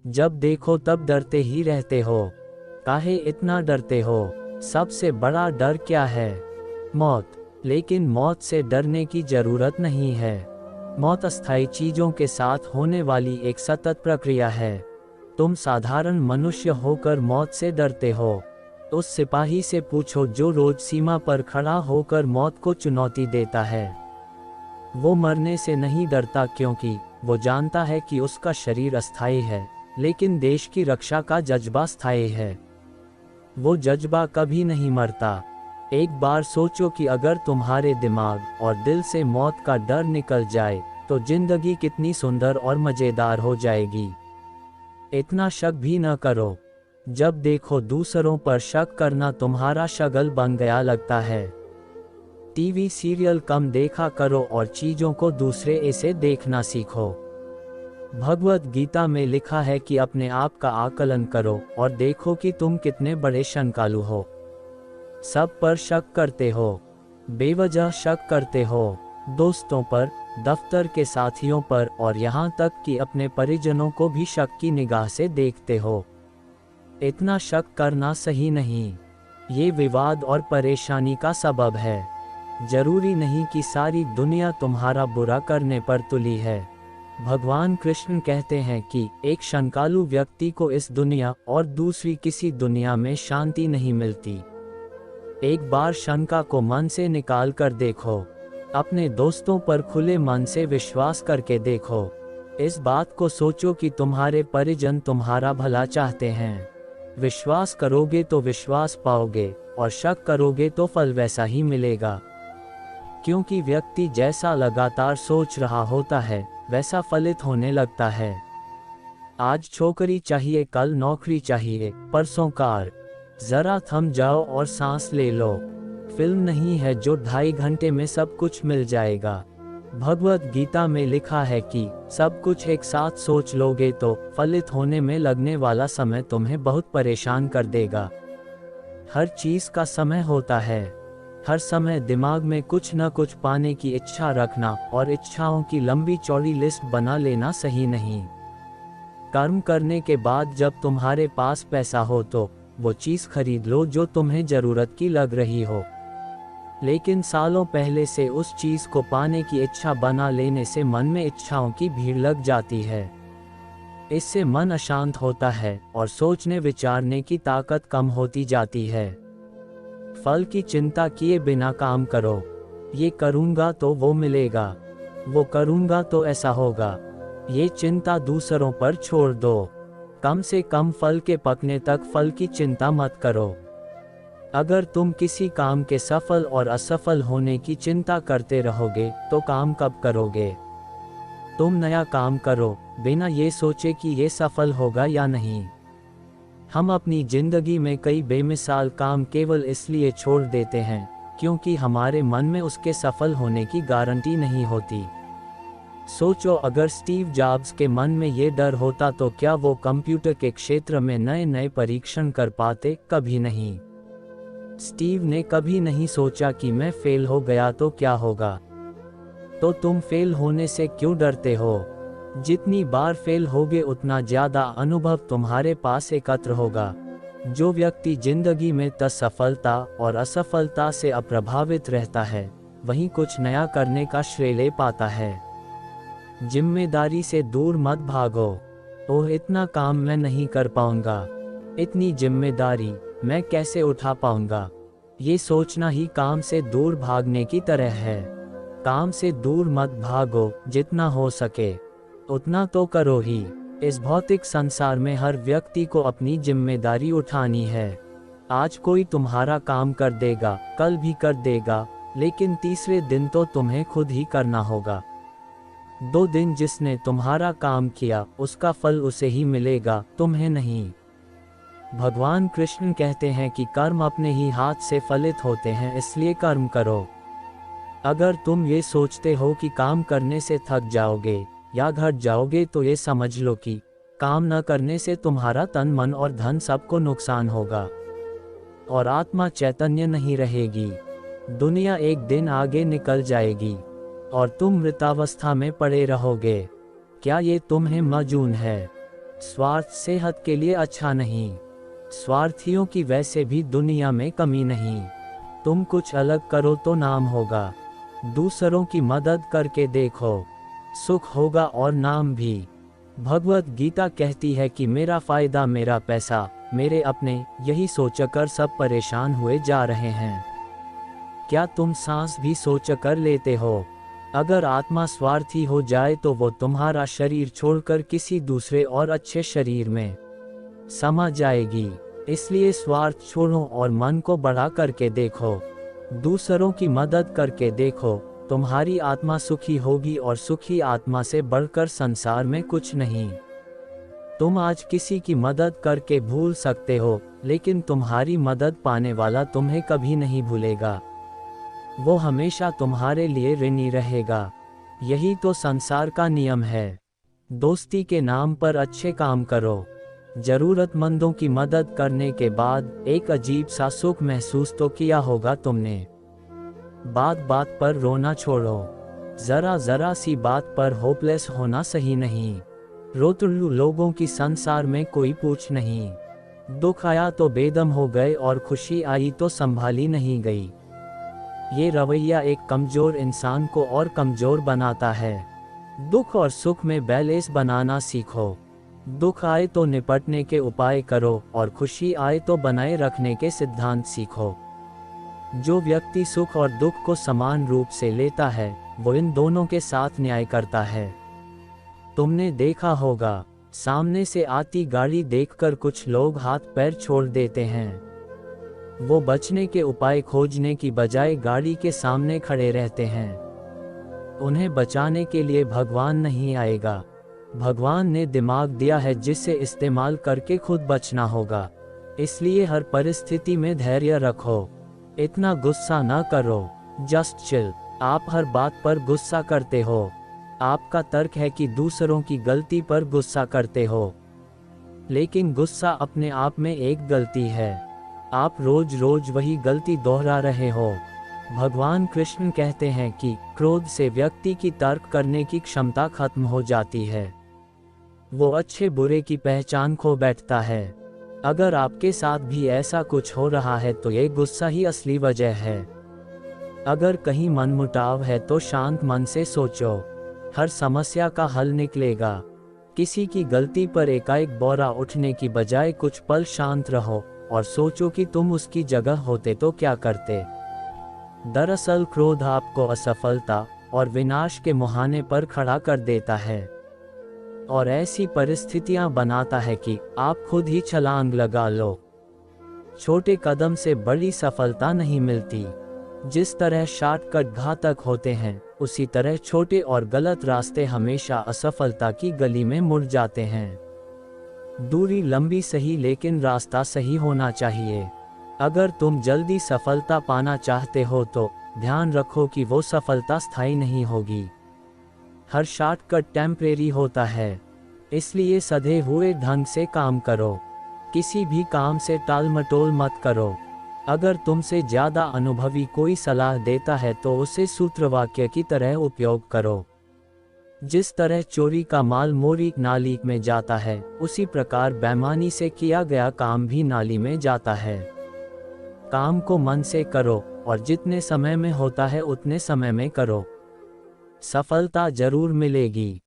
जब देखो तब डरते ही रहते हो। काहे इतना डरते हो? सबसे बड़ा डर क्या है? मौत। लेकिन मौत से डरने की जरूरत नहीं है। मौत अस्थायी चीजों के साथ होने वाली एक सतत प्रक्रिया है। तुम साधारण मनुष्य होकर मौत से डरते हो। उस सिपाही से पूछो जो रोज सीमा पर खड़ा होकर मौत को चुनौती देता है। वो मरने से नहीं डरता क्योंकि वो जानता है कि उसका शरीर अस्थायी है, लेकिन देश की रक्षा का जज्बा स्थायी है। वो जज्बा कभी नहीं मरता। एक बार सोचो कि अगर तुम्हारे दिमाग और दिल से मौत का डर निकल जाए तो जिंदगी कितनी सुंदर और मजेदार हो जाएगी। इतना शक भी न करो। जब देखो दूसरों पर शक करना तुम्हारा शगल बन गया लगता है। टीवी सीरियल कम देखा करो और चीजों को दूसरे से देखना सीखो। भगवत गीता में लिखा है कि अपने आप का आकलन करो और देखो कि तुम कितने बड़े शंकालु हो। सब पर शक करते हो, बेवजह शक करते हो, दोस्तों पर, दफ्तर के साथियों पर और यहाँ तक कि अपने परिजनों को भी शक की निगाह से देखते हो। इतना शक करना सही नहीं। ये विवाद और परेशानी का सबब है। जरूरी नहीं कि सारी दुनिया तुम्हारा बुरा करने पर तुली है। भगवान कृष्ण कहते हैं कि एक शंकालु व्यक्ति को इस दुनिया और दूसरी किसी दुनिया में शांति नहीं मिलती। एक बार शंका को मन से निकाल कर देखो। अपने दोस्तों पर खुले मन से विश्वास करके देखो। इस बात को सोचो कि तुम्हारे परिजन तुम्हारा भला चाहते हैं। विश्वास करोगे तो विश्वास पाओगे और शक करोगे तो फल वैसा ही मिलेगा। क्योंकि व्यक्ति जैसा लगातार सोच रहा होता है वैसा फलित होने लगता है। आज छोकरी चाहिए, कल नौकरी चाहिए, परसों कार। जरा थम जाओ और सांस ले लो। फिल्म नहीं है जो 2.5 घंटे में सब कुछ मिल जाएगा। भगवत गीता में लिखा है कि सब कुछ एक साथ सोच लोगे तो फलित होने में लगने वाला समय तुम्हें बहुत परेशान कर देगा। हर चीज का समय होता है। हर समय दिमाग में कुछ न कुछ पाने की इच्छा रखना और इच्छाओं की लंबी चौड़ी लिस्ट बना लेना सही नहीं। कर्म करने के बाद जब तुम्हारे पास पैसा हो तो वो चीज खरीद लो जो तुम्हें जरूरत की लग रही हो। लेकिन सालों पहले से उस चीज को पाने की इच्छा बना लेने से मन में इच्छाओं की भीड़ लग जाती है। इससे मन अशांत होता है और सोचने विचारने की ताकत कम होती जाती है। फल की चिंता किए बिना काम करो। ये करूंगा तो वो मिलेगा, वो करूंगा तो ऐसा होगा। ये चिंता दूसरों पर छोड़ दो। कम से कम फल के पकने तक फल की चिंता मत करो। अगर तुम किसी काम के सफल और असफल होने की चिंता करते रहोगे तो काम कब करोगे? तुम नया काम करो बिना ये सोचे कि ये सफल होगा या नहीं। हम अपनी जिंदगी में कई बेमिसाल काम केवल इसलिए छोड़ देते हैं क्योंकि हमारे मन में उसके सफल होने की गारंटी नहीं होती। सोचो, अगर स्टीव जॉब्स के मन में ये डर होता तो क्या वो कंप्यूटर के क्षेत्र में नए नए परीक्षण कर पाते? कभी नहीं। स्टीव ने कभी नहीं सोचा कि मैं फेल हो गया तो क्या होगा। तो तुम फेल होने से क्यों डरते हो? जितनी बार फेल होगे उतना ज्यादा अनुभव तुम्हारे पास एकत्र होगा। जो व्यक्ति जिंदगी में असफलता और असफलता से अप्रभावित रहता है वही कुछ नया करने का श्रेय ले पाता है। जिम्मेदारी से दूर मत भागो। ओह, इतना काम मैं नहीं कर पाऊंगा, इतनी जिम्मेदारी मैं कैसे उठा पाऊंगा। ये सोचना ही काम से दूर भागने की तरह है। काम से दूर मत भागो, जितना हो सके उतना तो करो ही। इस भौतिक संसार में हर व्यक्ति को अपनी जिम्मेदारी उठानी है। आज कोई तुम्हारा काम कर देगा, कल भी कर देगा, लेकिन तीसरे दिन तो तुम्हें खुद ही करना होगा। 2 दिन जिसने तुम्हारा काम किया उसका फल उसे ही मिलेगा, तुम्हें नहीं। भगवान कृष्ण कहते हैं कि कर्म अपने ही हाथ से फलित होते हैं, इसलिए कर्म करो। अगर तुम ये सोचते हो कि काम करने से थक जाओगे या घट जाओगे तो ये समझ लो कि काम न करने से तुम्हारा तन मन और धन सबको नुकसान होगा और आत्मा चैतन्य नहीं रहेगी। दुनिया एक दिन आगे निकल जाएगी और तुम मृतावस्था में पड़े रहोगे। क्या ये तुम्हें मंजूर है? स्वार्थ सेहत के लिए अच्छा नहीं। स्वार्थियों की वैसे भी दुनिया में कमी नहीं। तुम कुछ अलग करो तो नाम होगा। दूसरों की मदद करके देखो, सुख होगा और नाम भी। भगवत गीता कहती है कि मेरा फायदा मेरा पैसा, मेरे अपने, यही सोचकर सब परेशान हुए जा रहे हैं। क्या तुम सांस भी सोचकर लेते हो? अगर आत्मा स्वार्थी हो जाए तो वो तुम्हारा शरीर छोड़कर किसी दूसरे और अच्छे शरीर में समा जाएगी। इसलिए स्वार्थ छोड़ो और मन को बढ़ा करके देखो, दूसरों की मदद करके देखो। तुम्हारी आत्मा सुखी होगी और सुखी आत्मा से बढ़कर संसार में कुछ नहीं। तुम आज किसी की मदद करके भूल सकते हो, लेकिन तुम्हारी मदद पाने वाला तुम्हें कभी नहीं भूलेगा। वो हमेशा तुम्हारे लिए ऋणी रहेगा। यही तो संसार का नियम है। दोस्ती के नाम पर अच्छे काम करो। जरूरतमंदों की मदद करने के बाद एक अजीब सा सुख महसूस तो किया होगा तुमने। बात बात पर रोना छोड़ो। जरा जरा सी बात पर होपलेस होना सही नहीं। रोतुल्लू लोगों की संसार में कोई पूछ नहीं। दुख आया तो बेदम हो गए और खुशी आई तो संभाली नहीं गई। ये रवैया एक कमजोर इंसान को और कमजोर बनाता है। दुख और सुख में बैलेंस बनाना सीखो। दुख आए तो निपटने के उपाय करो और खुशी आए तो बनाए रखने के सिद्धांत सीखो। जो व्यक्ति सुख और दुख को समान रूप से लेता है, वो इन दोनों के साथ न्याय करता है। तुमने देखा होगा, सामने से आती गाड़ी देखकर कुछ लोग हाथ पैर छोड़ देते हैं। वो बचने के उपाय खोजने की बजाय गाड़ी के सामने खड़े रहते हैं। उन्हें बचाने के लिए भगवान नहीं आएगा। भगवान ने दिमाग दिया है जिसे इस्तेमाल करके खुद बचना होगा। इसलिए हर परिस्थिति में धैर्य रखो। इतना गुस्सा न करो, जस्ट चिल। आप हर बात पर गुस्सा करते हो। आपका तर्क है कि दूसरों की गलती पर गुस्सा करते हो, लेकिन गुस्सा अपने आप में एक गलती है। आप रोज रोज वही गलती दोहरा रहे हो। भगवान कृष्ण कहते हैं कि क्रोध से व्यक्ति की तर्क करने की क्षमता खत्म हो जाती है। वो अच्छे बुरे की पहचान खो बैठता है। अगर आपके साथ भी ऐसा कुछ हो रहा है तो ये गुस्सा ही असली वजह है। अगर कहीं मनमुटाव है तो शांत मन से सोचो, हर समस्या का हल निकलेगा। किसी की गलती पर एकाएक बोरा उठने की बजाय कुछ पल शांत रहो और सोचो कि तुम उसकी जगह होते तो क्या करते। दरअसल क्रोध आपको असफलता और विनाश के मुहाने पर खड़ा कर देता है और ऐसी परिस्थितियां बनाता है कि आप खुद ही छलांग लगा लो। छोटे कदम से बड़ी सफलता नहीं मिलती। जिस तरह शॉर्टकट घातक होते हैं, उसी तरह छोटे और गलत रास्ते हमेशा असफलता की गली में मुड़ जाते हैं। दूरी लंबी सही, लेकिन रास्ता सही होना चाहिए। अगर तुम जल्दी सफलता पाना चाहते हो तो ध्यान रखो कि वो सफलता स्थायी नहीं होगी। हर शॉर्टकट टेम्परेरी होता है। इसलिए सधे हुए ढंग से काम करो। किसी भी काम से टालमटोल मत करो। अगर तुमसे ज़्यादा अनुभवी कोई सलाह देता है तो उसे सूत्रवाक्य की तरह उपयोग करो। जिस तरह चोरी का माल मोरी नाली में जाता है, उसी प्रकार बेईमानी से किया गया काम भी नाली में जाता है। काम को मन से करो और जितने समय में होता है उतने समय में करो। सफलता जरूर मिलेगी।